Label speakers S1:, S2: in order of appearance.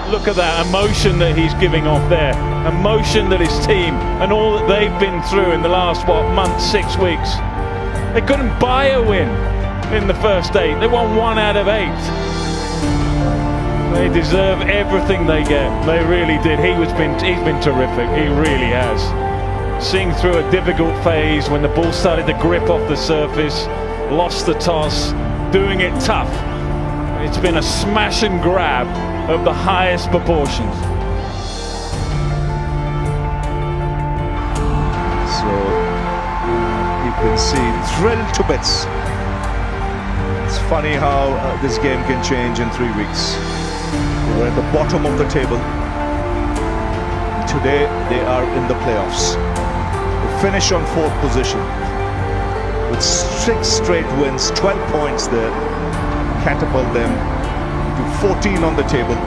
S1: Look at that emotion that he's giving off there. Emotion that his team and all that they've been through in the last, month, 6 weeks. They couldn't buy a win in the first 8. They won 1 out of 8. They deserve everything they get. They really did. He's been terrific. He really has. Seeing through a difficult phase when the ball started to grip off the surface, lost the toss, doing it tough. It's been a smash and grab of the highest proportions.
S2: So you can see thrilled to bits. It's funny how this game can change in 3 weeks. They were at the bottom of the table. Today they are in the playoffs. They finish on 4th position with 6 straight wins, 12 points there, catapult them to 14 on the table.